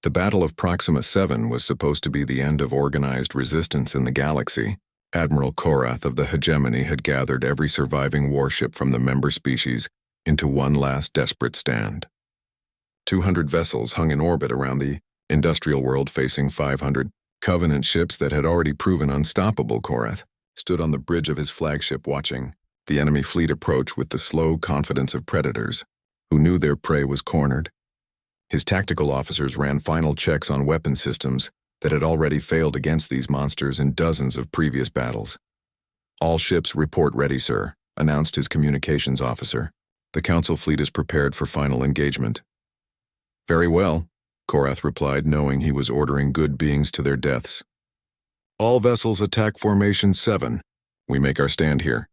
The Battle of Proxima 7 was supposed to be the end of organized resistance in the galaxy. Admiral Korath of the Hegemony had gathered every surviving warship from the member species into one last desperate stand. 200 vessels hung in orbit around the industrial world, facing 500 Covenant ships that had already proven unstoppable. Korath stood on the bridge of his flagship watching the enemy fleet approach with the slow confidence of predators who knew their prey was cornered. His tactical officers ran final checks on weapon systems that had already failed against these monsters in dozens of previous battles. "All ships report ready, sir," announced his communications officer. "The Council fleet is prepared for final engagement." "Very well," Korath replied, knowing he was ordering good beings to their deaths. "All vessels attack Formation 7. We make our stand here."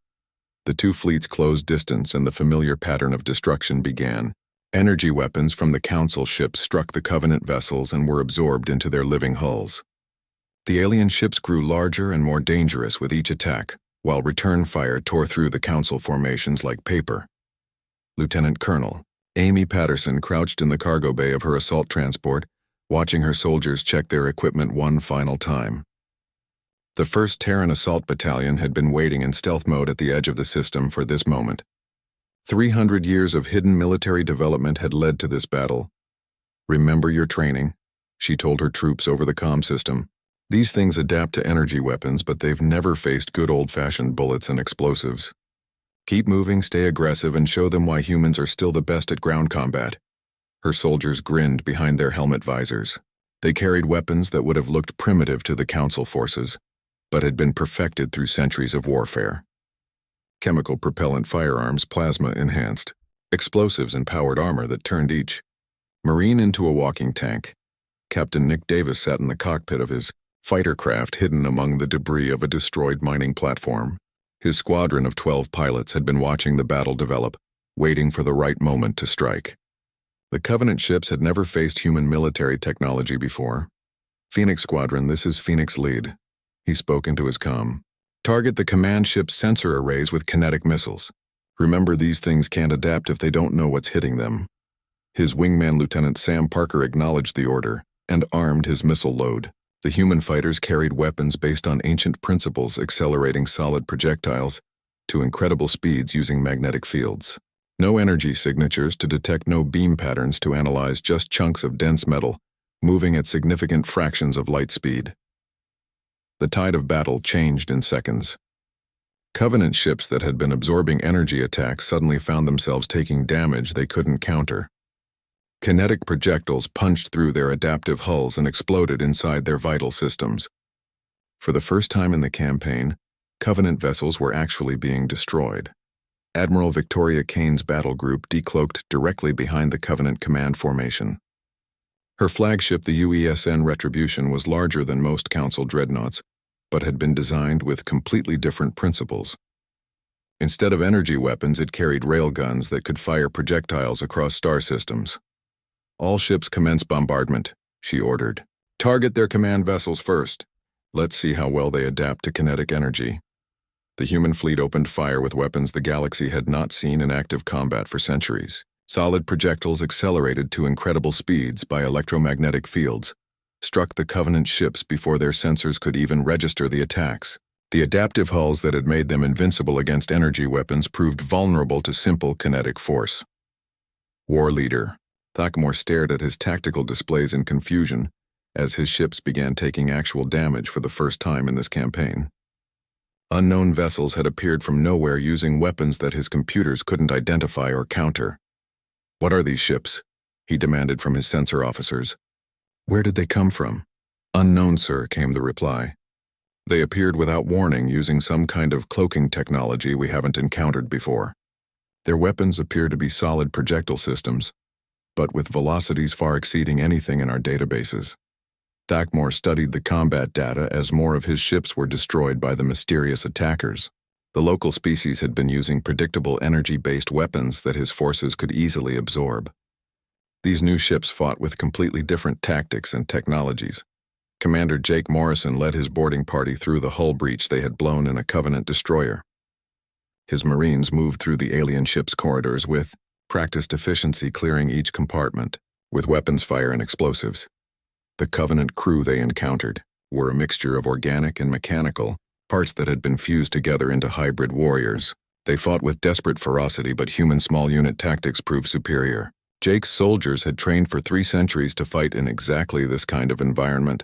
The two fleets closed distance and the familiar pattern of destruction began. Energy weapons from the Council ships struck the Covenant vessels and were absorbed into their living hulls. The alien ships grew larger and more dangerous with each attack, while return fire tore through the Council formations like paper. Lieutenant Colonel Amy Patterson crouched in the cargo bay of her assault transport, watching her soldiers check their equipment one final time. The 1st Terran Assault Battalion had been waiting in stealth mode at the edge of the system for this moment. 300 years of hidden military development had led to this battle. "Remember your training," she told her troops over the comm system. "These things adapt to energy weapons, but they've never faced good old-fashioned bullets and explosives. Keep moving, stay aggressive, and show them why humans are still the best at ground combat." Her soldiers grinned behind their helmet visors. They carried weapons that would have looked primitive to the Council forces, but had been perfected through centuries of warfare. Chemical propellant firearms, plasma-enhanced, explosives and powered armor that turned each Marine into a walking tank. Captain Nick Davis sat in the cockpit of his fighter craft hidden among the debris of a destroyed mining platform. His squadron of 12 pilots had been watching the battle develop, waiting for the right moment to strike. The Covenant ships had never faced human military technology before. "Phoenix Squadron, this is Phoenix Lead." He spoke into his comm. "Target the command ship's sensor arrays with kinetic missiles. Remember, these things can't adapt if they don't know what's hitting them." His wingman Lieutenant Sam Parker acknowledged the order and armed his missile load. The human fighters carried weapons based on ancient principles, accelerating solid projectiles to incredible speeds using magnetic fields. No energy signatures to detect, no beam patterns to analyze, just chunks of dense metal, moving at significant fractions of light speed. The tide of battle changed in seconds. Covenant ships that had been absorbing energy attacks suddenly found themselves taking damage they couldn't counter. Kinetic projectiles punched through their adaptive hulls and exploded inside their vital systems. For the first time in the campaign, Covenant vessels were actually being destroyed. Admiral Victoria Kane's battle group decloaked directly behind the Covenant command formation. Her flagship, the UESN Retribution, was larger than most Council dreadnoughts, but had been designed with completely different principles. Instead of energy weapons, it carried railguns that could fire projectiles across star systems. "All ships commence bombardment," she ordered. "Target their command vessels first. Let's see how well they adapt to kinetic energy." The human fleet opened fire with weapons the galaxy had not seen in active combat for centuries. Solid projectiles accelerated to incredible speeds by electromagnetic fields, struck the Covenant ships before their sensors could even register the attacks. The adaptive hulls that had made them invincible against energy weapons proved vulnerable to simple kinetic force. War Leader Thakmor stared at his tactical displays in confusion as his ships began taking actual damage for the first time in this campaign. Unknown vessels had appeared from nowhere using weapons that his computers couldn't identify or counter. "What are these ships?" he demanded from his sensor officers. "Where did they come from?" "Unknown, sir," came the reply. "They appeared without warning using some kind of cloaking technology we haven't encountered before. Their weapons appear to be solid projectile systems, but with velocities far exceeding anything in our databases." Thakmor studied the combat data as more of his ships were destroyed by the mysterious attackers. The local species had been using predictable energy-based weapons that his forces could easily absorb. These new ships fought with completely different tactics and technologies. Commander Jake Morrison led his boarding party through the hull breach they had blown in a Covenant destroyer. His Marines moved through the alien ship's corridors with practiced efficiency, clearing each compartment with weapons fire and explosives. The Covenant crew they encountered were a mixture of organic and mechanical, parts that had been fused together into hybrid warriors. They fought with desperate ferocity, but human small unit tactics proved superior. Jake's soldiers had trained for 3 centuries to fight in exactly this kind of environment.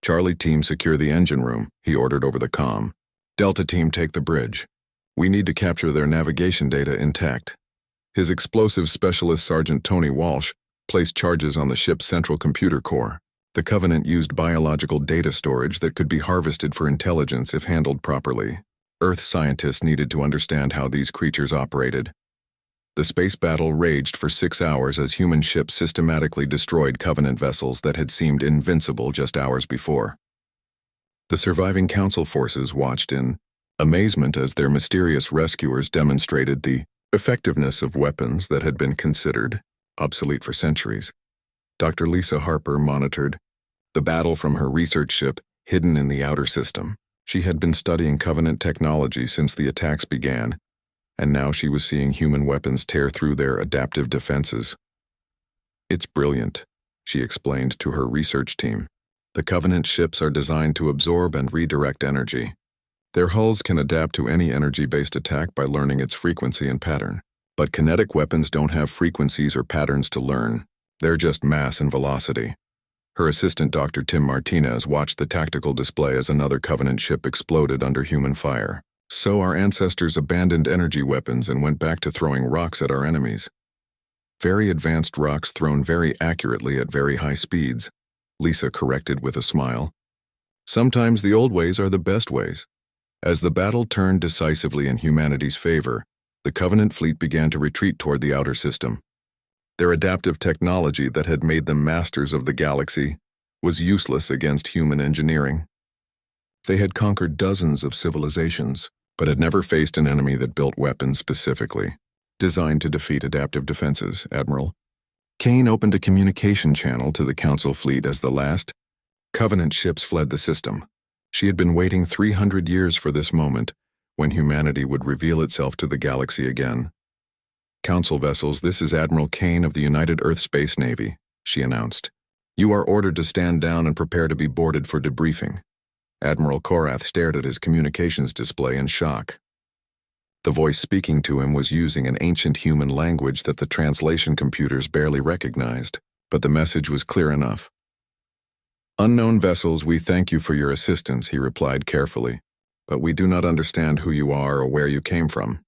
Charlie team secure the engine room, he ordered over the comm. Delta team take the bridge. We need to capture their navigation data intact. His explosive specialist Sergeant Tony Walsh placed charges on the ship's central computer core. The Covenant used biological data storage that could be harvested for intelligence if handled properly. Earth scientists needed to understand how these creatures operated. The space battle raged for 6 hours as human ships systematically destroyed Covenant vessels that had seemed invincible just hours before. The surviving Council forces watched in amazement as their mysterious rescuers demonstrated the effectiveness of weapons that had been considered obsolete for centuries. Dr. Lisa Harper monitored the battle from her research ship hidden in the outer system. She had been studying Covenant technology since the attacks began, and now she was seeing human weapons tear through their adaptive defenses. "It's brilliant," she explained to her research team. "The Covenant ships are designed to absorb and redirect energy. Their hulls can adapt to any energy-based attack by learning its frequency and pattern. But kinetic weapons don't have frequencies or patterns to learn. They're just mass and velocity." Her assistant Dr. Tim Martinez watched the tactical display as another Covenant ship exploded under human fire. "So our ancestors abandoned energy weapons and went back to throwing rocks at our enemies. Very advanced rocks thrown very accurately at very high speeds," Lisa corrected with a smile. "Sometimes the old ways are the best ways." As the battle turned decisively in humanity's favor, the Covenant fleet began to retreat toward the outer system. Their adaptive technology that had made them masters of the galaxy was useless against human engineering. They had conquered dozens of civilizations, but had never faced an enemy that built weapons specifically designed to defeat adaptive defenses. Admiral Kane opened a communication channel to the Council fleet as the last Covenant ships fled the system. She had been waiting 300 years for this moment, when humanity would reveal itself to the galaxy again. "Council vessels, this is Admiral Kane of the United Earth Space Navy," she announced. "You are ordered to stand down and prepare to be boarded for debriefing." Admiral Korath stared at his communications display in shock. The voice speaking to him was using an ancient human language that the translation computers barely recognized, but the message was clear enough. "Unknown vessels, we thank you for your assistance," he replied carefully, "but we do not understand who you are or where you came from.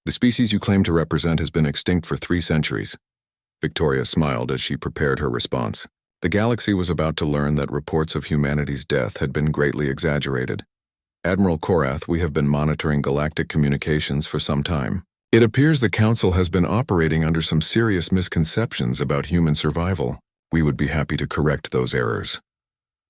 The species you claim to represent has been extinct for 3 centuries. Victoria smiled as she prepared her response. The galaxy was about to learn that reports of humanity's death had been greatly exaggerated. "Admiral Korath, we have been monitoring galactic communications for some time. It appears the Council has been operating under some serious misconceptions about human survival. We would be happy to correct those errors."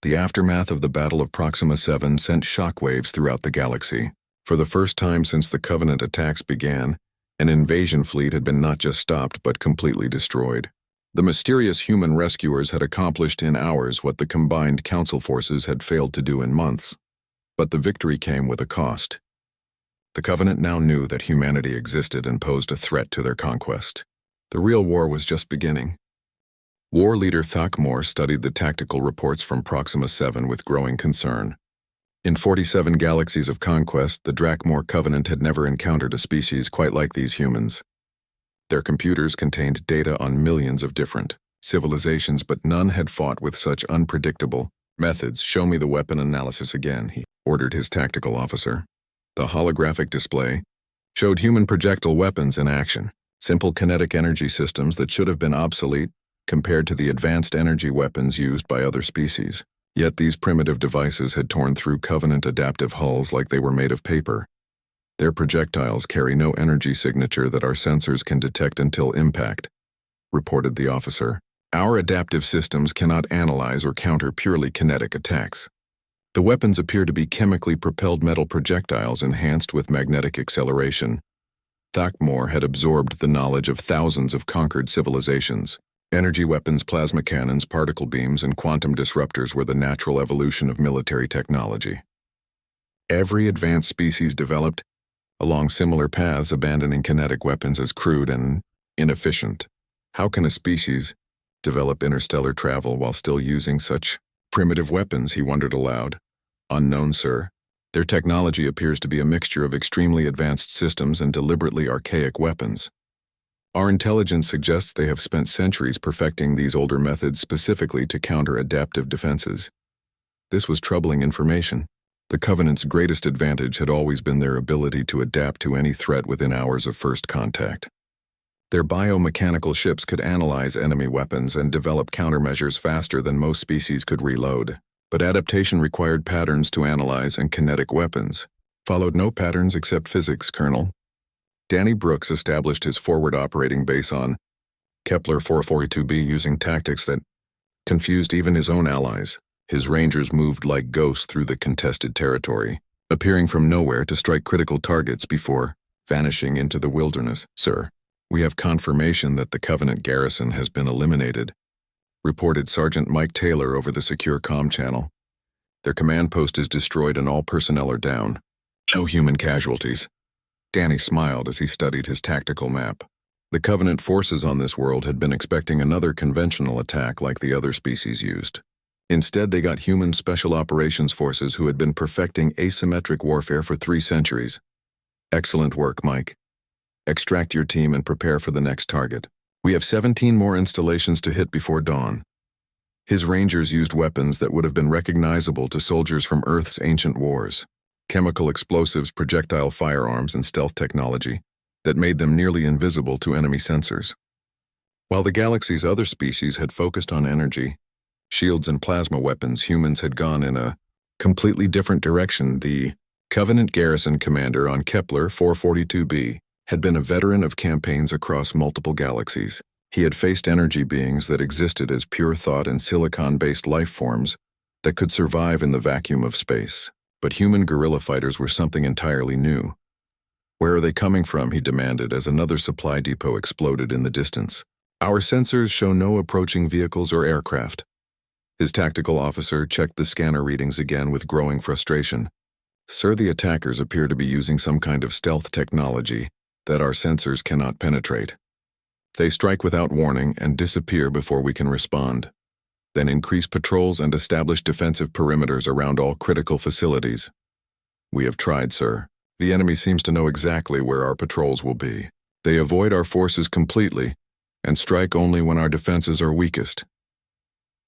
The aftermath of the Battle of Proxima 7 sent shockwaves throughout the galaxy. For the first time since the Covenant attacks began, an invasion fleet had been not just stopped but completely destroyed. The mysterious human rescuers had accomplished in hours what the combined Council forces had failed to do in months. But the victory came with a cost. The Covenant now knew that humanity existed and posed a threat to their conquest. The real war was just beginning. War leader Thakmor studied the tactical reports from Proxima 7 with growing concern. In 47 galaxies of conquest, the Drakmor Covenant had never encountered a species quite like these humans. Their computers contained data on millions of different civilizations, but none had fought with such unpredictable methods. "Show me the weapon analysis again," he ordered his tactical officer. The holographic display showed human projectile weapons in action, simple kinetic energy systems that should have been obsolete compared to the advanced energy weapons used by other species. Yet these primitive devices had torn through Covenant adaptive hulls like they were made of paper. Their projectiles carry no energy signature that our sensors can detect until impact, reported the officer. Our adaptive systems cannot analyze or counter purely kinetic attacks. The weapons appear to be chemically propelled metal projectiles enhanced with magnetic acceleration. Thakmor had absorbed the knowledge of thousands of conquered civilizations. Energy weapons, plasma cannons, particle beams, and quantum disruptors were the natural evolution of military technology. Every advanced species developed along similar paths, abandoning kinetic weapons as crude and inefficient. How can a species develop interstellar travel while still using such primitive weapons, he wondered aloud. Unknown, sir. Their technology appears to be a mixture of extremely advanced systems and deliberately archaic weapons. Our intelligence suggests they have spent centuries perfecting these older methods specifically to counter adaptive defenses. This was troubling information. The Covenant's greatest advantage had always been their ability to adapt to any threat within hours of first contact. Their biomechanical ships could analyze enemy weapons and develop countermeasures faster than most species could reload. But adaptation required patterns to analyze, and kinetic weapons followed no patterns except physics, Colonel. Danny Brooks established his forward operating base on Kepler 442b using tactics that confused even his own allies. His rangers moved like ghosts through the contested territory, appearing from nowhere to strike critical targets before vanishing into the wilderness. Sir, we have confirmation that the Covenant garrison has been eliminated, reported Sergeant Mike Taylor over the secure comm channel. Their command post is destroyed and all personnel are down. No human casualties. Danny smiled as he studied his tactical map. The Covenant forces on this world had been expecting another conventional attack like the other species used. Instead, they got human special operations forces who had been perfecting asymmetric warfare for 3 centuries. Excellent work, Mike. Extract your team and prepare for the next target. We have 17 more installations to hit before dawn. His rangers used weapons that would have been recognizable to soldiers from Earth's ancient wars. Chemical explosives, projectile firearms, and stealth technology that made them nearly invisible to enemy sensors. While the galaxy's other species had focused on energy, shields, and plasma weapons, humans had gone in a completely different direction. The Covenant garrison commander on Kepler 442b had been a veteran of campaigns across multiple galaxies. He had faced energy beings that existed as pure thought and silicon-based life forms that could survive in the vacuum of space. But human guerrilla fighters were something entirely new. Where are they coming from, he demanded as another supply depot exploded in the distance. Our sensors show no approaching vehicles or aircraft. His tactical officer checked the scanner readings again with growing frustration. Sir, the attackers appear to be using some kind of stealth technology that our sensors cannot penetrate. They strike without warning and disappear before we can respond. Then increase patrols and establish defensive perimeters around all critical facilities. We have tried, sir. The enemy seems to know exactly where our patrols will be. They avoid our forces completely and strike only when our defenses are weakest.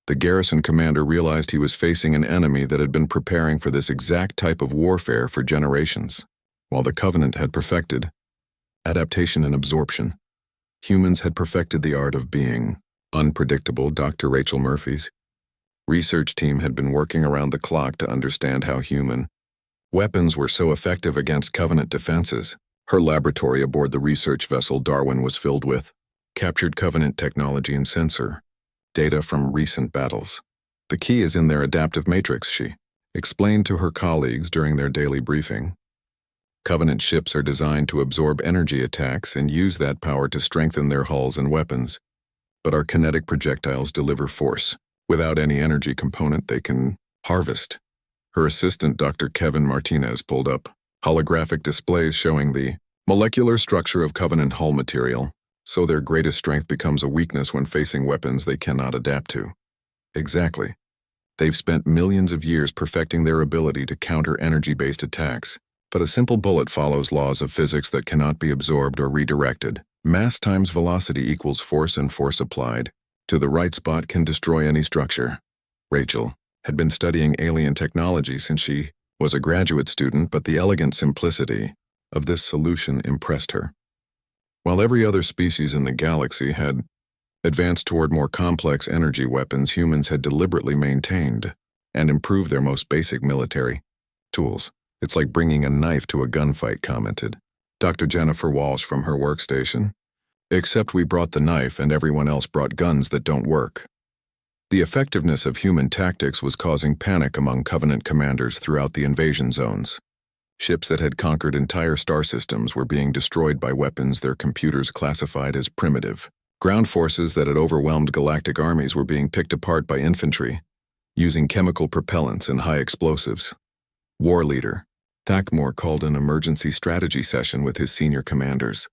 The garrison commander realized he was facing an enemy that had been preparing for this exact type of warfare for generations. While the Covenant had perfected adaptation and absorption, humans had perfected the art of being unpredictable. Dr. Rachel Murphy's research team had been working around the clock to understand how human weapons were so effective against Covenant defenses. Her laboratory aboard the research vessel Darwin was filled with captured Covenant technology and sensor data from recent battles. The key is in their adaptive matrix, she explained to her colleagues during their daily briefing. Covenant ships are designed to absorb energy attacks and use that power to strengthen their hulls and weapons. But our kinetic projectiles deliver force without any energy component they can harvest. Her assistant, Dr. Kevin Martinez, pulled up holographic displays showing the molecular structure of Covenant hull material, so their greatest strength becomes a weakness when facing weapons they cannot adapt to. Exactly. They've spent millions of years perfecting their ability to counter energy-based attacks. But a simple bullet follows laws of physics that cannot be absorbed or redirected. Mass times velocity equals force, and force applied to the right spot can destroy any structure. Rachel had been studying alien technology since she was a graduate student, but the elegant simplicity of this solution impressed her. While every other species in the galaxy had advanced toward more complex energy weapons, humans had deliberately maintained and improved their most basic military tools. It's like bringing a knife to a gunfight, commented Dr. Jennifer Walsh from her workstation. Except we brought the knife and everyone else brought guns that don't work. The effectiveness of human tactics was causing panic among Covenant commanders throughout the invasion zones. Ships that had conquered entire star systems were being destroyed by weapons their computers classified as primitive. Ground forces that had overwhelmed galactic armies were being picked apart by infantry, using chemical propellants and high explosives. War leader Thakmore called an emergency strategy session with his senior commanders.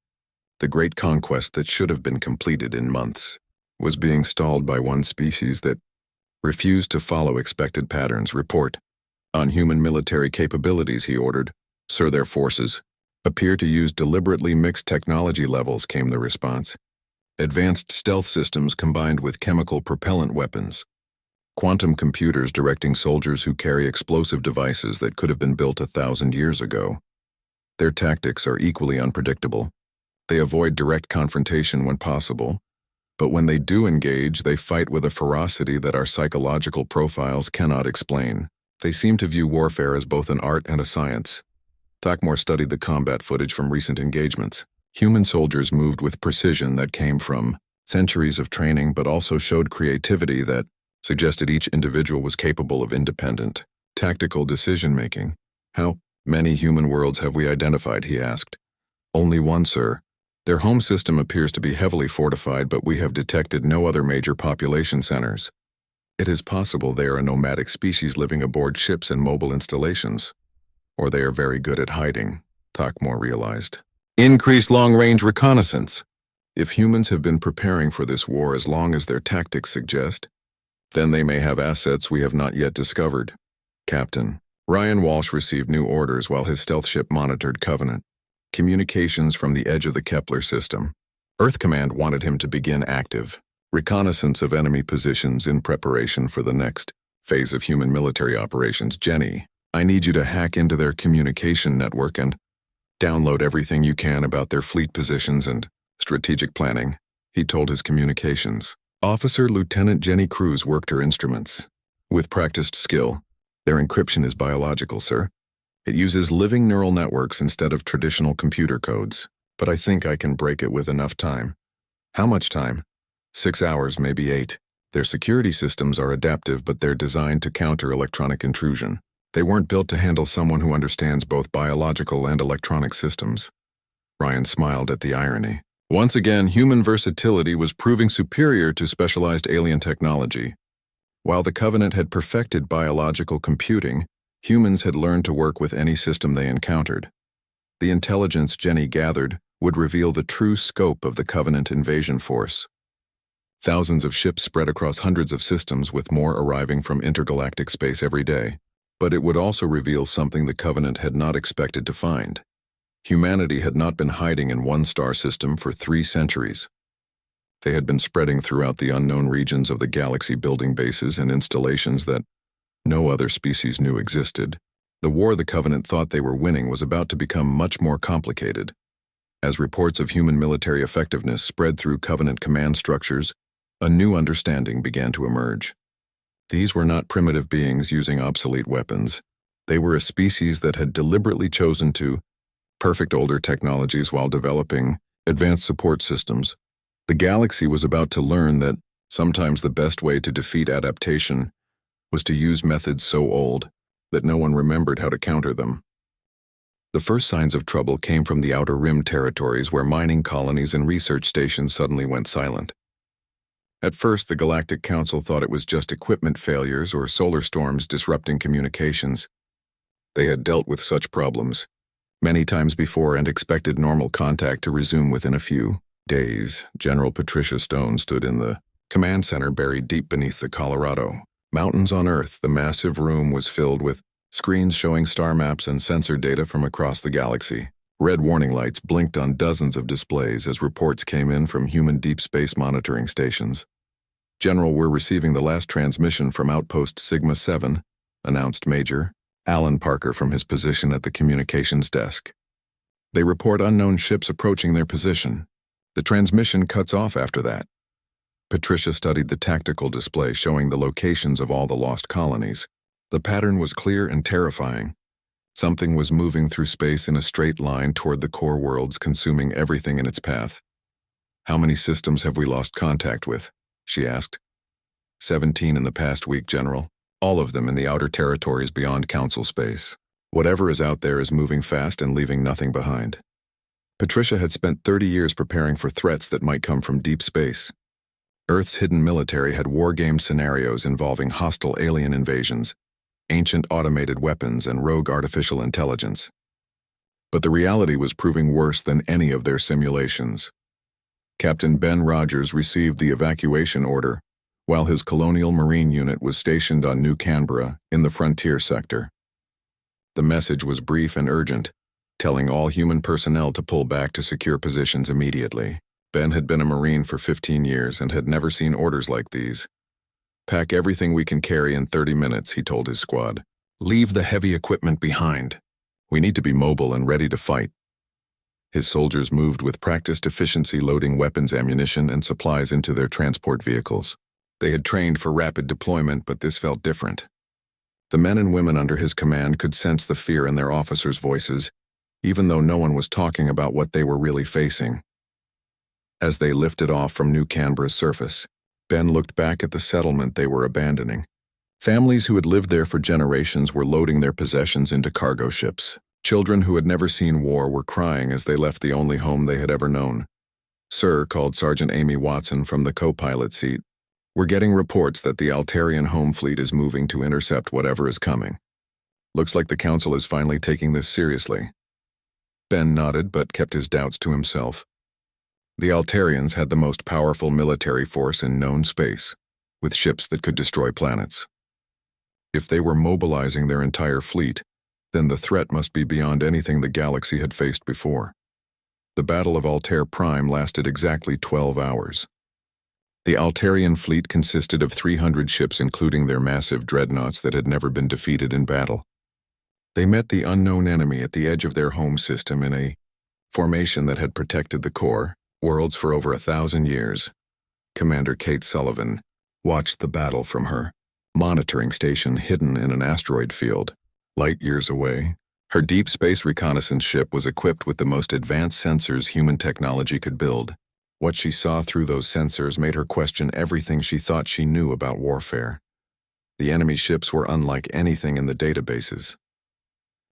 The great conquest that should have been completed in months was being stalled by one species that refused to follow expected patterns. Report on human military capabilities, he ordered. Sir, their forces appear to use deliberately mixed technology levels, came the response. Advanced stealth systems combined with chemical propellant weapons. Quantum computers directing soldiers who carry explosive devices that could have been built 1,000 years ago. Their tactics are equally unpredictable. They avoid direct confrontation when possible, but when they do engage, they fight with a ferocity that our psychological profiles cannot explain. They seem to view warfare as both an art and a science. Thakmore studied the combat footage from recent engagements. Human soldiers moved with precision that came from centuries of training, but also showed creativity that suggested each individual was capable of independent, tactical decision-making. How many human worlds have we identified, he asked. Only one, sir. Their home system appears to be heavily fortified, but we have detected no other major population centers. It is possible they are a nomadic species living aboard ships and mobile installations. Or they are very good at hiding, Thakmore realized. Increased long-range reconnaissance. If humans have been preparing for this war as long as their tactics suggest, then they may have assets we have not yet discovered. Captain Ryan Walsh received new orders while his stealth ship monitored Covenant communications from the edge of the Kepler system. Earth Command wanted him to begin active reconnaissance of enemy positions in preparation for the next phase of human military operations. Jenny, I need you to hack into their communication network and download everything you can about their fleet positions and strategic planning, he told his communications. Officer Lieutenant Jenny Cruz worked her instruments. With practiced skill, their encryption is biological, sir. It uses living neural networks instead of traditional computer codes, but I think I can break it with enough time. How much time? 6 hours, maybe 8. Their security systems are adaptive, but they're designed to counter electronic intrusion. They weren't built to handle someone who understands both biological and electronic systems. Ryan smiled at the irony. Once again, human versatility was proving superior to specialized alien technology. While the Covenant had perfected biological computing, humans had learned to work with any system they encountered. The intelligence Jenny gathered would reveal the true scope of the Covenant invasion force. Thousands of ships spread across hundreds of systems, with more arriving from intergalactic space every day. But it would also reveal something the Covenant had not expected to find. Humanity had not been hiding in one star system for 3 centuries. They had been spreading throughout the unknown regions of the galaxy, building bases and installations that no other species knew existed. The war the Covenant thought they were winning was about to become much more complicated. As reports of human military effectiveness spread through Covenant command structures, a new understanding began to emerge. These were not primitive beings using obsolete weapons. They were a species that had deliberately chosen to perfect older technologies while developing advanced support systems. The galaxy was about to learn that sometimes the best way to defeat adaptation was to use methods so old that no one remembered how to counter them. The first signs of trouble came from the Outer Rim territories, where mining colonies and research stations suddenly went silent. At first, the Galactic Council thought it was just equipment failures or solar storms disrupting communications. They had dealt with such problems many times before and expected normal contact to resume within a few days. General Patricia Stone stood in the command center, buried deep beneath the Colorado mountains on Earth. The massive room was filled with screens showing star maps and sensor data from across the galaxy. Red warning lights blinked on dozens of displays as reports came in from human deep space monitoring stations. General, we're receiving the last transmission from Outpost Sigma 7, announced Major Alan Parker from his position at the communications desk. They report unknown ships approaching their position. The transmission cuts off after that. Patricia studied the tactical display showing the locations of all the lost colonies. The pattern was clear and terrifying. Something was moving through space in a straight line toward the core worlds, consuming everything in its path. How many systems have we lost contact with? She asked. 17 in the past week, General. All of them in the outer territories beyond Council space. Whatever is out there is moving fast and leaving nothing behind. Patricia had spent 30 years preparing for threats that might come from deep space. Earth's hidden military had war-game scenarios involving hostile alien invasions, ancient automated weapons, and rogue artificial intelligence. But the reality was proving worse than any of their simulations. Captain Ben Rogers received the evacuation order, while his Colonial Marine unit was stationed on New Canberra in the frontier sector. The message was brief and urgent, telling all human personnel to pull back to secure positions immediately. Ben had been a Marine for 15 years and had never seen orders like these. "Pack everything we can carry in 30 minutes, he told his squad. "Leave the heavy equipment behind. We need to be mobile and ready to fight." His soldiers moved with practiced efficiency, loading weapons, ammunition, and supplies into their transport vehicles. They had trained for rapid deployment, but this felt different. The men and women under his command could sense the fear in their officers' voices, even though no one was talking about what they were really facing. As they lifted off from New Canberra's surface, Ben looked back at the settlement they were abandoning. Families who had lived there for generations were loading their possessions into cargo ships. Children who had never seen war were crying as they left the only home they had ever known. "Sir," called Sergeant Amy Watson from the co-pilot seat, "we're getting reports that the Altarian home fleet is moving to intercept whatever is coming. Looks like the Council is finally taking this seriously." Ben nodded but kept his doubts to himself. The Altarians had the most powerful military force in known space, with ships that could destroy planets. If they were mobilizing their entire fleet, then the threat must be beyond anything the galaxy had faced before. The Battle of Altair Prime lasted exactly 12 hours. The Altarian fleet consisted of 300 ships, including their massive dreadnoughts that had never been defeated in battle. They met the unknown enemy at the edge of their home system in a formation that had protected the core worlds for over 1,000 years. Commander Kate Sullivan watched the battle from her monitoring station hidden in an asteroid field, light years away. Her deep space reconnaissance ship was equipped with the most advanced sensors human technology could build. What she saw through those sensors made her question everything she thought she knew about warfare. The enemy ships were unlike anything in the databases.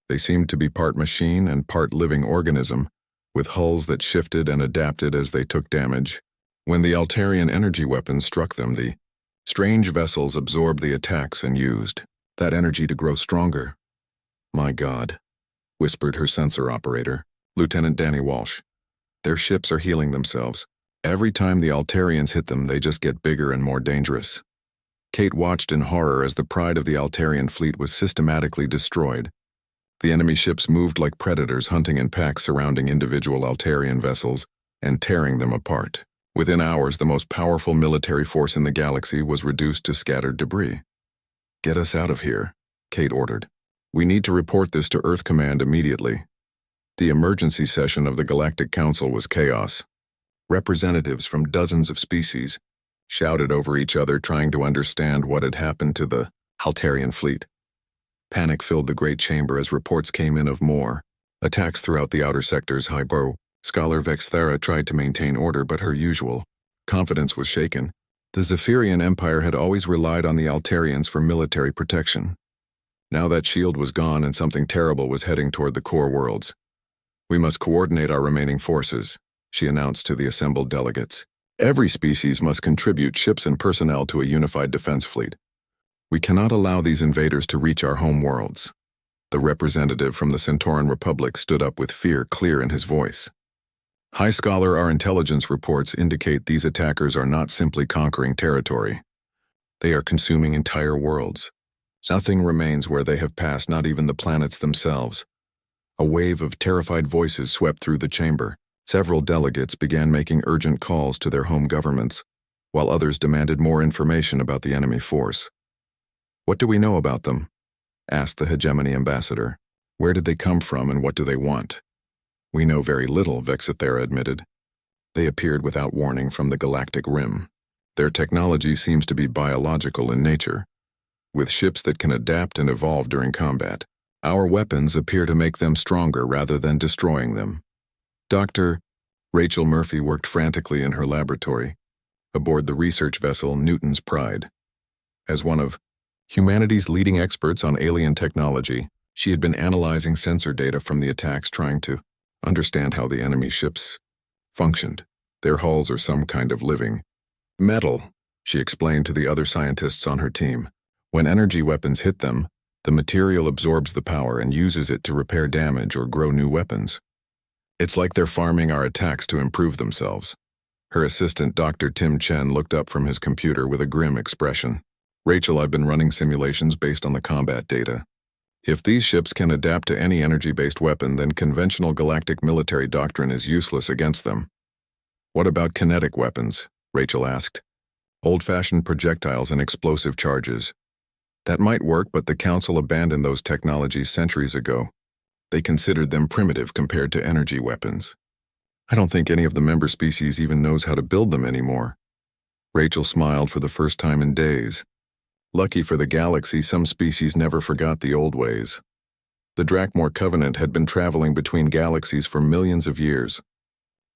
They seemed to be part machine and part living organism, with hulls that shifted and adapted as they took damage. When the Altarian energy weapons struck them, the strange vessels absorbed the attacks and used that energy to grow stronger. "My God," whispered her sensor operator, Lieutenant Danny Walsh. "Their ships are healing themselves. Every time the Altarians hit them, they just get bigger and more dangerous." Kate watched in horror as the pride of the Altarian fleet was systematically destroyed. The enemy ships moved like predators, hunting in packs surrounding individual Altarian vessels and tearing them apart. Within hours, the most powerful military force in the galaxy was reduced to scattered debris. "Get us out of here," Kate ordered. "We need to report this to Earth Command immediately." The emergency session of the Galactic Council was chaos. Representatives from dozens of species shouted over each other, trying to understand what had happened to the Altarian fleet. Panic filled the great chamber as reports came in of more attacks throughout the outer sectors. Scholar Vexthera tried to maintain order, but her usual confidence was shaken. The Zephyrian Empire had always relied on the Altarians for military protection. Now that shield was gone and something terrible was heading toward the core worlds. "We must coordinate our remaining forces," she announced to the assembled delegates. "Every species must contribute ships and personnel to a unified defense fleet. We cannot allow these invaders to reach our home worlds." The representative from the Centauran Republic stood up with fear clear in his voice. "High Scholar, our intelligence reports indicate these attackers are not simply conquering territory. They are consuming entire worlds. Nothing remains where they have passed, not even the planets themselves." A wave of terrified voices swept through the chamber. Several delegates began making urgent calls to their home governments, while others demanded more information about the enemy force. "What do we know about them?" asked the Hegemony ambassador. "Where did they come from and what do they want?" "We know very little," Vexithera admitted. "They appeared without warning from the galactic rim. Their technology seems to be biological in nature, with ships that can adapt and evolve during combat. Our weapons appear to make them stronger rather than destroying them." Dr. Rachel Murphy worked frantically in her laboratory, aboard the research vessel Newton's Pride. As one of humanity's leading experts on alien technology, she had been analyzing sensor data from the attacks, trying to understand how the enemy ships functioned. "Their hulls are some kind of living metal," she explained to the other scientists on her team. "When energy weapons hit them, the material absorbs the power and uses it to repair damage or grow new weapons. It's like they're farming our attacks to improve themselves." Her assistant, Dr. Tim Chen, looked up from his computer with a grim expression. Rachel, I've been running simulations based on the combat data. If these ships can adapt to any energy-based weapon, then conventional galactic military doctrine is useless against them. What about kinetic weapons? Rachel asked. Old-fashioned projectiles and explosive charges. That might work, but the Council abandoned those technologies centuries ago. They considered them primitive compared to energy weapons. I don't think any of the member species even knows how to build them anymore. Rachel smiled for the first time in days. Lucky for the galaxy, some species never forgot the old ways. The Drakmor Covenant had been traveling between galaxies for millions of years.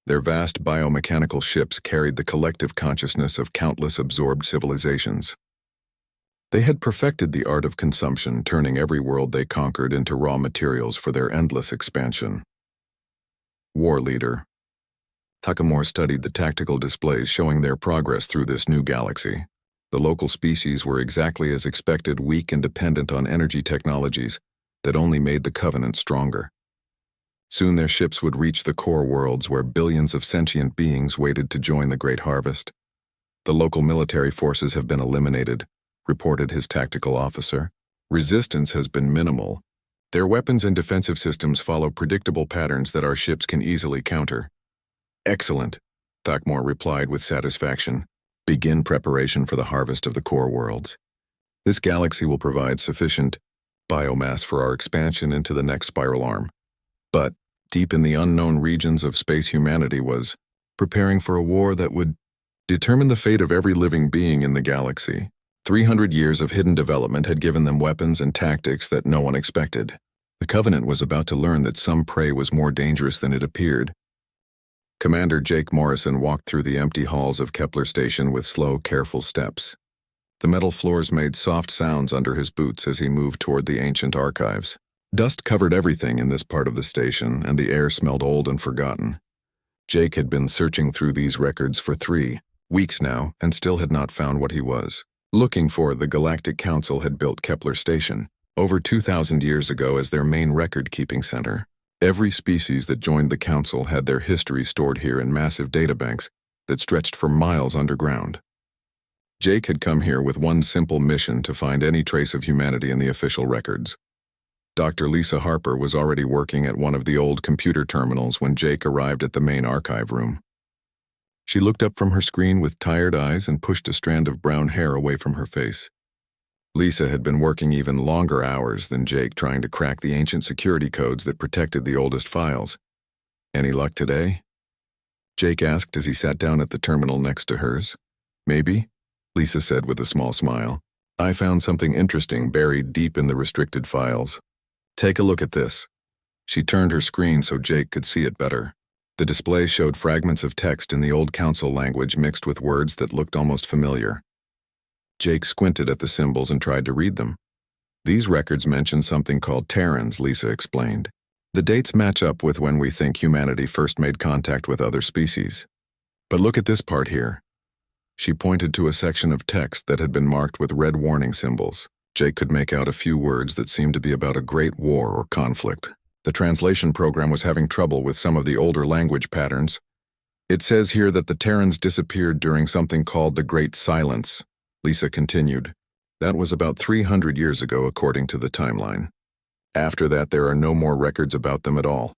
Their vast biomechanical ships carried the collective consciousness of countless absorbed civilizations. They had perfected the art of consumption, turning every world they conquered into raw materials for their endless expansion. War Leader. Takamor studied the tactical displays showing their progress through this new galaxy. The local species were exactly as expected, weak and dependent on energy technologies that only made the Covenant stronger. Soon their ships would reach the core worlds where billions of sentient beings waited to join the Great Harvest. The local military forces have been eliminated, reported his tactical officer. Resistance has been minimal. Their weapons and defensive systems follow predictable patterns that our ships can easily counter. Excellent, Thakmor replied with satisfaction. Begin preparation for the harvest of the core worlds. This galaxy will provide sufficient biomass for our expansion into the next spiral arm. But, deep in the unknown regions of space, humanity was preparing for a war that would determine the fate of every living being in the galaxy. 300 years of hidden development had given them weapons and tactics that no one expected. The Covenant was about to learn that some prey was more dangerous than it appeared. Commander Jake Morrison walked through the empty halls of Kepler Station with slow, careful steps. The metal floors made soft sounds under his boots as he moved toward the ancient archives. Dust covered everything in this part of the station, and the air smelled old and forgotten. Jake had been searching through these records for 3 weeks now and still had not found what he was looking for. The Galactic Council had built Kepler Station over 2,000 years ago as their main record-keeping center. Every species that joined the Council had their history stored here in massive databanks that stretched for miles underground. Jake had come here with one simple mission: to find any trace of humanity in the official records. Dr. Lisa Harper was already working at one of the old computer terminals when Jake arrived at the main archive room. She looked up from her screen with tired eyes and pushed a strand of brown hair away from her face. Lisa had been working even longer hours than Jake, trying to crack the ancient security codes that protected the oldest files. Any luck today? Jake asked as he sat down at the terminal next to hers. Maybe, Lisa said with a small smile. I found something interesting buried deep in the restricted files. Take a look at this. She turned her screen so Jake could see it better. The display showed fragments of text in the old Council language mixed with words that looked almost familiar. Jake squinted at the symbols and tried to read them. These records mention something called Terrans, Lisa explained. The dates match up with when we think humanity first made contact with other species. But look at this part here. She pointed to a section of text that had been marked with red warning symbols. Jake could make out a few words that seemed to be about a great war or conflict. The translation program was having trouble with some of the older language patterns. It says here that the Terrans disappeared during something called the Great Silence, Lisa continued. That was about 300 years ago according to the timeline. After that, there are no more records about them at all.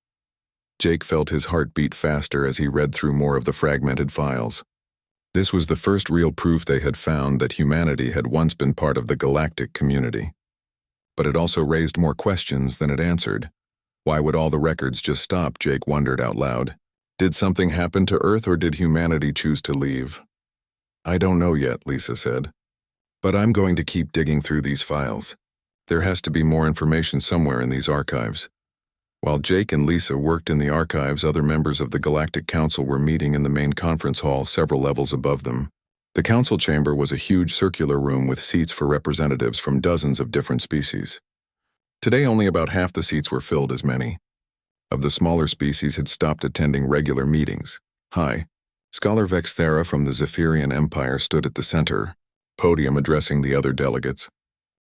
Jake felt his heart beat faster as he read through more of the fragmented files. This was the first real proof they had found that humanity had once been part of the galactic community. But it also raised more questions than it answered. Why would all the records just stop? Jake wondered out loud. Did something happen to Earth, or did humanity choose to leave? I don't know yet, Lisa said. But I'm going to keep digging through these files. There has to be more information somewhere in these archives. While Jake and Lisa worked in the archives, other members of the Galactic Council were meeting in the main conference hall several levels above them. The council chamber was a huge circular room with seats for representatives from dozens of different species. Today, only about half the seats were filled. As many of the smaller species had stopped attending regular meetings. Hi. Scholar Vexthera from the Zephyrian Empire stood at the center podium addressing the other delegates.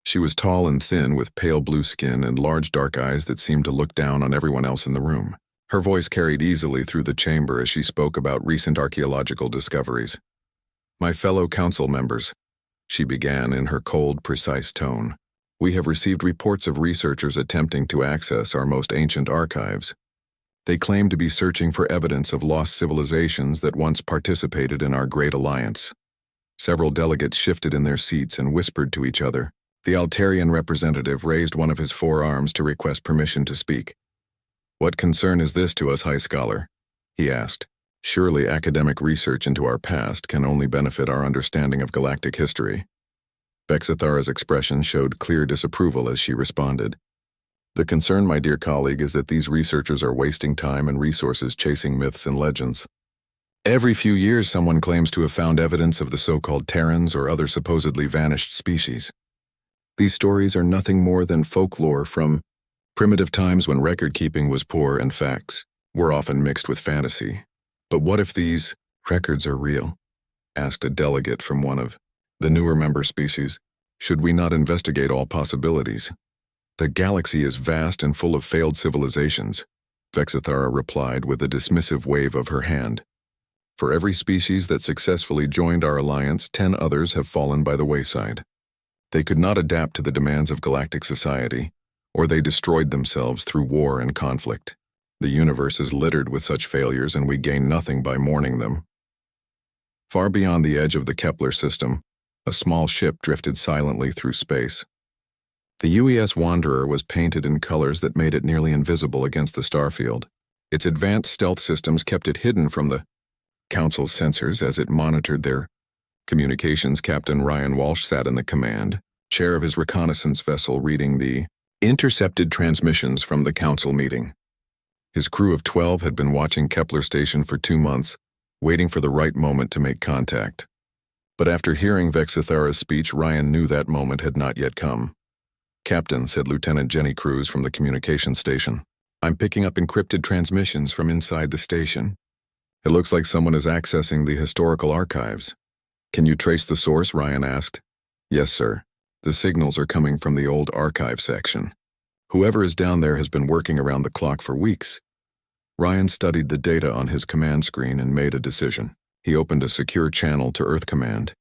She was tall and thin with pale blue skin and large dark eyes that seemed to look down on everyone else in the room. Her voice carried easily through the chamber as she spoke about recent archaeological discoveries. "My fellow council members," she began in her cold, precise tone, "we have received reports of researchers attempting to access our most ancient archives. They claim to be searching for evidence of lost civilizations that once participated in our Great Alliance." Several delegates shifted in their seats and whispered to each other. The Altarian representative raised one of his forearms to request permission to speak. "What concern is this to us, High Scholar?" he asked. "Surely academic research into our past can only benefit our understanding of galactic history." Vexithara's expression showed clear disapproval as she responded. "The concern, my dear colleague, is that these researchers are wasting time and resources chasing myths and legends. Every few years someone claims to have found evidence of the so-called Terrans or other supposedly vanished species. These stories are nothing more than folklore from primitive times when record-keeping was poor and facts were often mixed with fantasy. But what if these records are real?" asked a delegate from one of the newer member species. "Should we not investigate all possibilities?" "The galaxy is vast and full of failed civilizations," Vexithara replied with a dismissive wave of her hand. "For every species that successfully joined our alliance, 10 others have fallen by the wayside. They could not adapt to the demands of galactic society, or they destroyed themselves through war and conflict. The universe is littered with such failures, and we gain nothing by mourning them." Far beyond the edge of the Kepler system, a small ship drifted silently through space. The UES Wanderer was painted in colors that made it nearly invisible against the starfield. Its advanced stealth systems kept it hidden from the Council's sensors as it monitored their communications. Captain Ryan Walsh sat in the command chair of his reconnaissance vessel, reading the intercepted transmissions from the Council meeting. His crew of 12 had been watching Kepler Station for 2 months, waiting for the right moment to make contact. But after hearing Vexithara's speech, Ryan knew that moment had not yet come. "Captain," said Lieutenant Jenny Cruz from the communications station, "I'm picking up encrypted transmissions from inside the station. It looks like someone is accessing the historical archives." "Can you trace the source?" Ryan asked. "Yes, sir. The signals are coming from the old archive section. Whoever is down there has been working around the clock for weeks." Ryan studied the data on his command screen and made a decision. He opened a secure channel to Earth Command,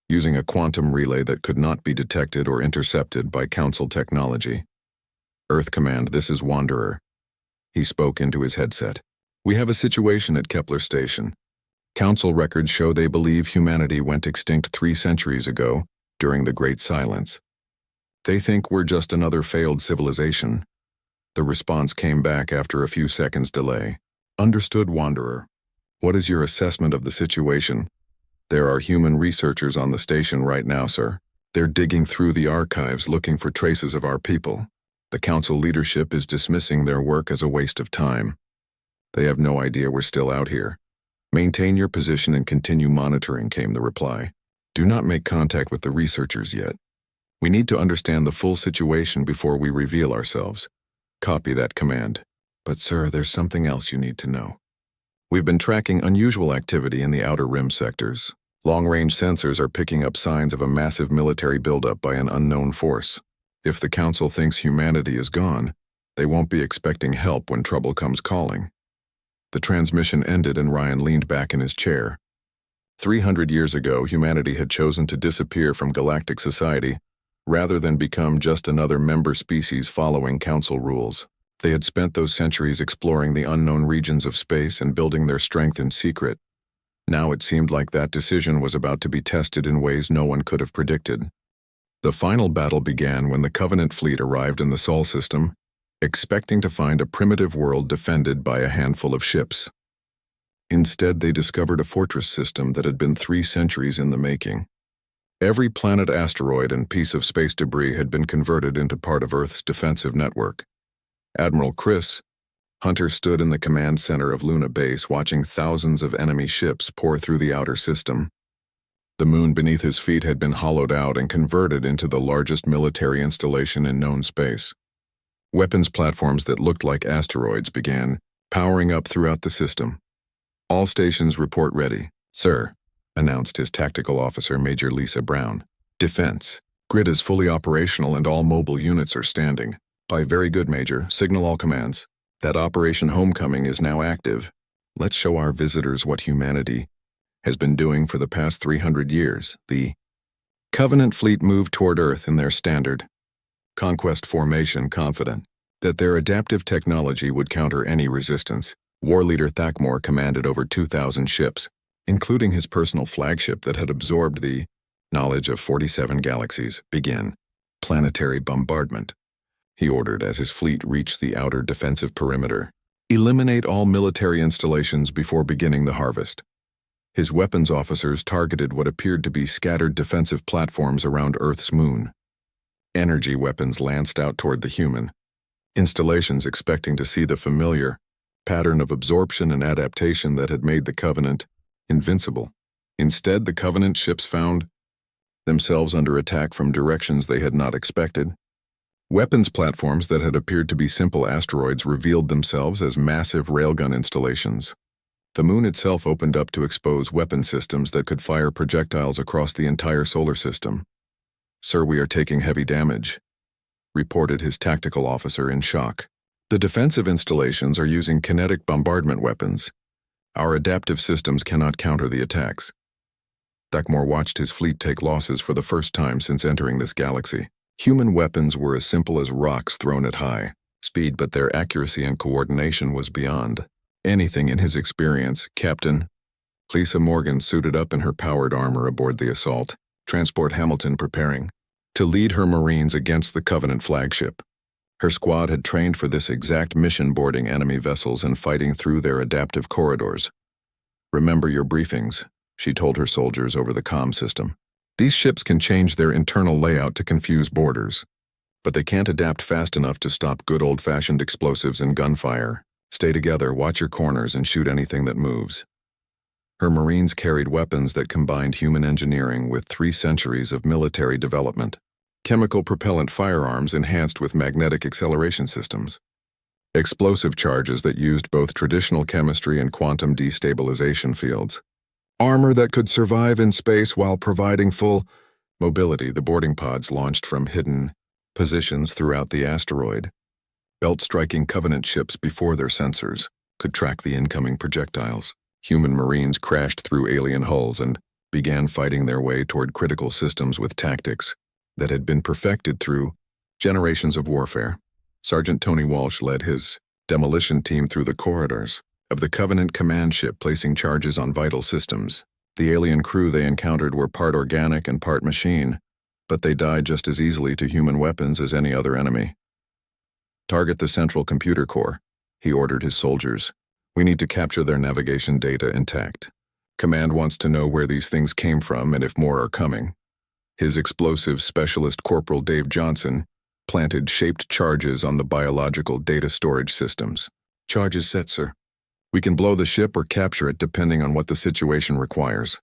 using a quantum relay that could not be detected or intercepted by Council technology. "Earth Command, this is Wanderer." He spoke into his headset. "We have a situation at Kepler Station. Council records show they believe humanity went extinct 3 centuries ago during the Great Silence. They think we're just another failed civilization." The response came back after a few seconds' delay. "Understood, Wanderer. What is your assessment of the situation?" "There are human researchers on the station right now, sir. They're digging through the archives looking for traces of our people. The Council leadership is dismissing their work as a waste of time. They have no idea we're still out here. Maintain your position and continue monitoring," came the reply. "Do not make contact with the researchers yet. We need to understand the full situation before we reveal ourselves." "Copy that command. But sir, there's something else you need to know. We've been tracking unusual activity in the outer rim sectors. Long-range sensors are picking up signs of a massive military buildup by an unknown force. If the Council thinks humanity is gone, they won't be expecting help when trouble comes calling." The transmission ended and Ryan leaned back in his chair. 300 years ago, humanity had chosen to disappear from galactic society rather than become just another member species following Council rules. They had spent those centuries exploring the unknown regions of space and building their strength in secret. Now it seemed like that decision was about to be tested in ways no one could have predicted. The final battle began when the Covenant fleet arrived in the Sol system, expecting to find a primitive world defended by a handful of ships. Instead, they discovered a fortress system that had been 3 centuries in the making. Every planet, asteroid, and piece of space debris had been converted into part of Earth's defensive network. Admiral Chris Hunter stood in the command center of Luna Base, watching thousands of enemy ships pour through the outer system. The moon beneath his feet had been hollowed out and converted into the largest military installation in known space. Weapons platforms that looked like asteroids began powering up throughout the system. "All stations report ready, sir," announced his tactical officer, Major Lisa Brown. "Defense. Grid is fully operational and all mobile units are standing by." "Very good, Major. Signal all commands." that Operation Homecoming is now active. Let's show our visitors what humanity has been doing for the past 300 years. The Covenant fleet moved toward Earth in their standard conquest formation, confident that their adaptive technology would counter any resistance. War leader Thakmor commanded over 2,000 ships, including his personal flagship that had absorbed the knowledge of 47 galaxies. Begin planetary bombardment, he ordered as his fleet reached the outer defensive perimeter. Eliminate all military installations before beginning the harvest. His weapons officers targeted what appeared to be scattered defensive platforms around Earth's moon. Energy weapons lanced out toward the human installations, expecting to see the familiar pattern of absorption and adaptation that had made the Covenant invincible. Instead, the Covenant ships found themselves under attack from directions they had not expected. Weapons platforms that had appeared to be simple asteroids revealed themselves as massive railgun installations. The moon itself opened up to expose weapon systems that could fire projectiles across the entire solar system. "Sir, we are taking heavy damage," reported his tactical officer in shock. "The defensive installations are using kinetic bombardment weapons. Our adaptive systems cannot counter the attacks." Thakmor watched his fleet take losses for the first time since entering this galaxy. Human weapons were as simple as rocks thrown at high speed, but their accuracy and coordination was beyond anything in his experience. Captain Lisa Morgan suited up in her powered armor aboard the assault transport Hamilton, preparing to lead her Marines against the Covenant flagship. Her squad had trained for this exact mission, boarding enemy vessels and fighting through their adaptive corridors. "Remember your briefings," she told her soldiers over the comm system. "These ships can change their internal layout to confuse boarders, but they can't adapt fast enough to stop good old-fashioned explosives and gunfire. Stay together, watch your corners, and shoot anything that moves." Her Marines carried weapons that combined human engineering with 3 centuries of military development. Chemical propellant firearms enhanced with magnetic acceleration systems. Explosive charges that used both traditional chemistry and quantum destabilization fields. Armor that could survive in space while providing full mobility. The boarding pods launched from hidden positions throughout the asteroid, belt-striking Covenant ships before their sensors could track the incoming projectiles. Human Marines crashed through alien hulls and began fighting their way toward critical systems with tactics that had been perfected through generations of warfare. Sergeant Tony Walsh led his demolition team through the corridors of the Covenant command ship, placing charges on vital systems. The alien crew they encountered were part organic and part machine, but they died just as easily to human weapons as any other enemy. "Target the central computer core," he ordered his soldiers. "We need to capture their navigation data intact. Command wants to know where these things came from and if more are coming." His explosive specialist, Corporal Dave Johnson, planted shaped charges on the biological data storage systems. "Charges set, sir. We can blow the ship or capture it depending on what the situation requires."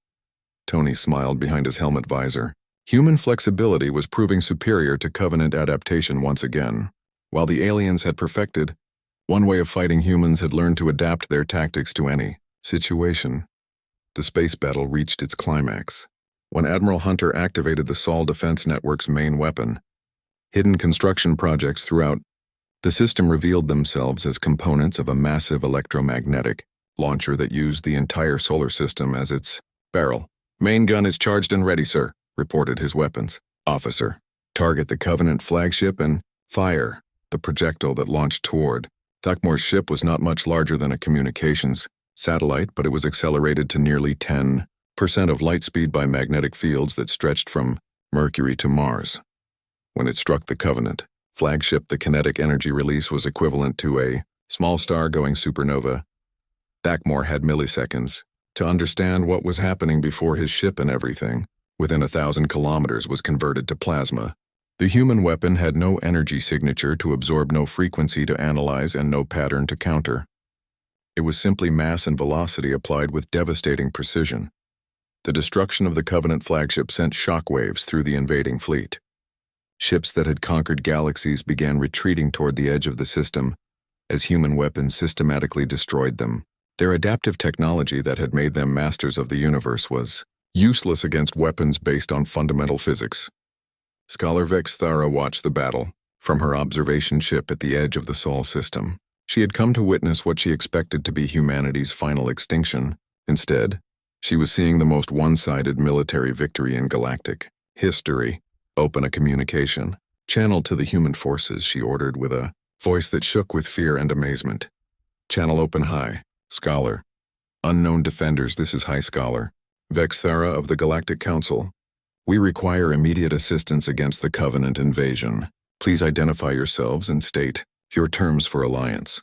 Tony smiled behind his helmet visor. Human flexibility was proving superior to Covenant adaptation once again. While the aliens had perfected one way of fighting, humans had learned to adapt their tactics to any situation. The space battle reached its climax when Admiral Hunter activated the Sol Defense Network's main weapon. Hidden construction projects throughout the system revealed themselves as components of a massive electromagnetic launcher that used the entire solar system as its barrel. "Main gun is charged and ready, sir," reported his weapons officer. "Target the Covenant flagship and fire the projectile that launched toward." Thakmor's ship was not much larger than a communications satellite, but it was accelerated to nearly 10% of light speed by magnetic fields that stretched from Mercury to Mars. When it struck the Covenant flagship, the kinetic energy release was equivalent to a small star going supernova. Thakmor had milliseconds to understand what was happening before his ship and everything within 1,000 kilometers was converted to plasma. The human weapon had no energy signature to absorb, no frequency to analyze, and no pattern to counter. It was simply mass and velocity applied with devastating precision. The destruction of the Covenant flagship sent shockwaves through the invading fleet. Ships that had conquered galaxies began retreating toward the edge of the system as human weapons systematically destroyed them. Their adaptive technology that had made them masters of the universe was useless against weapons based on fundamental physics. Scholar Vex Thara watched the battle from her observation ship at the edge of the Sol system. She had come to witness what she expected to be humanity's final extinction. Instead, she was seeing the most one-sided military victory in galactic history. Open a communication. Channel to the human forces, she ordered with a voice that shook with fear and amazement. Channel open high. Scholar. Unknown defenders, this is High Scholar. Vexthera of the Galactic Council. We require immediate assistance against the Covenant invasion. Please identify yourselves and state your terms for alliance.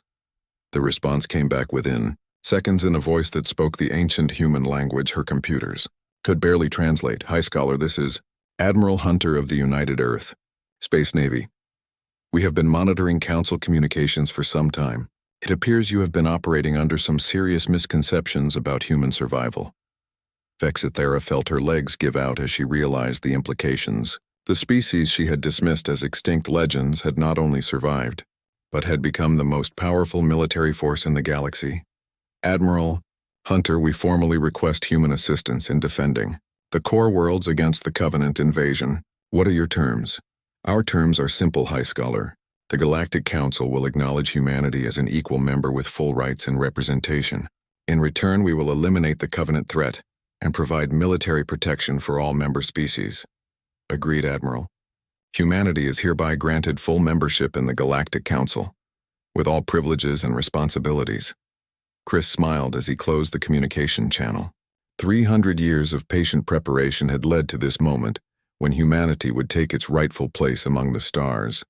The response came back within seconds in a voice that spoke the ancient human language her computers could barely translate. High Scholar, this is Admiral Hunter of the United Earth, Space Navy. We have been monitoring Council communications for some time. It appears you have been operating under some serious misconceptions about human survival. Vexithera felt her legs give out as she realized the implications. The species she had dismissed as extinct legends had not only survived, but had become the most powerful military force in the galaxy. Admiral Hunter, we formally request human assistance in defending the core worlds against the Covenant invasion. What are your terms? Our terms are simple, High Scholar. The Galactic Council will acknowledge humanity as an equal member with full rights and representation. In return, we will eliminate the Covenant threat and provide military protection for all member species. Agreed, Admiral. Humanity is hereby granted full membership in the Galactic Council, with all privileges and responsibilities. Chris smiled as he closed the communication channel. 300 years of patient preparation had led to this moment when humanity would take its rightful place among the stars.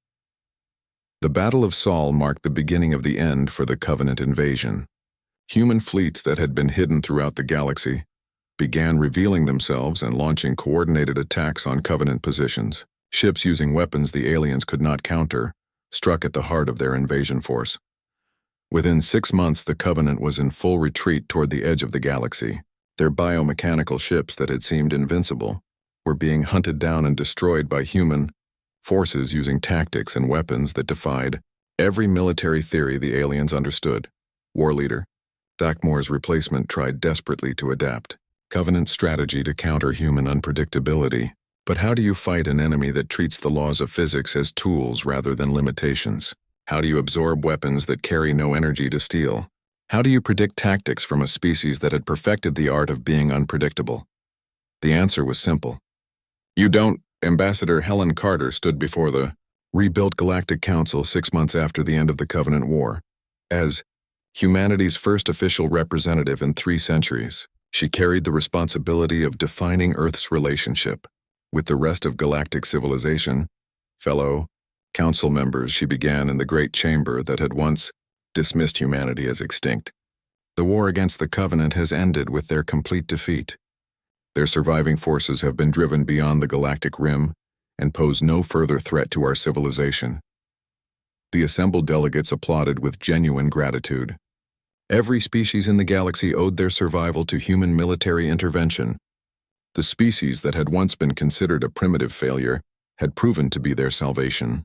The Battle of Sol marked the beginning of the end for the Covenant invasion. Human fleets that had been hidden throughout the galaxy began revealing themselves and launching coordinated attacks on Covenant positions. Ships using weapons the aliens could not counter struck at the heart of their invasion force. Within 6 months, the Covenant was in full retreat toward the edge of the galaxy. Their biomechanical ships that had seemed invincible were being hunted down and destroyed by human forces using tactics and weapons that defied every military theory the aliens understood. War leader Thakmor's replacement tried desperately to adapt Covenant strategy to counter human unpredictability. But how do you fight an enemy that treats the laws of physics as tools rather than limitations? How do you absorb weapons that carry no energy to steal? How do you predict tactics from a species that had perfected the art of being unpredictable? The answer was simple. You don't. Ambassador Helen Carter stood before the rebuilt Galactic Council 6 months after the end of the Covenant War. As humanity's first official representative in 3 centuries, she carried the responsibility of defining Earth's relationship with the rest of galactic civilization. Fellow council members, she began in the Great Chamber that had once dismissed humanity as extinct. The war against the Covenant has ended with their complete defeat. Their surviving forces have been driven beyond the galactic rim and pose no further threat to our civilization. The assembled delegates applauded with genuine gratitude. Every species in the galaxy owed their survival to human military intervention. The species that had once been considered a primitive failure had proven to be their salvation.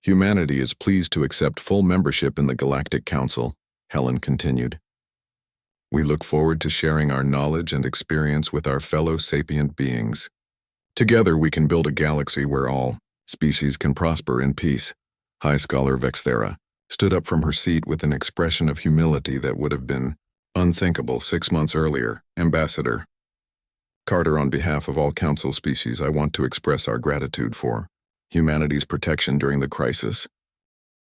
Humanity is pleased to accept full membership in the Galactic Council, Helen continued. We look forward to sharing our knowledge and experience with our fellow sapient beings. Together we can build a galaxy where all species can prosper in peace. High Scholar Vexthera stood up from her seat with an expression of humility that would have been unthinkable 6 months earlier. Ambassador Carter, on behalf of all Council species, I want to express our gratitude for humanity's protection during the crisis.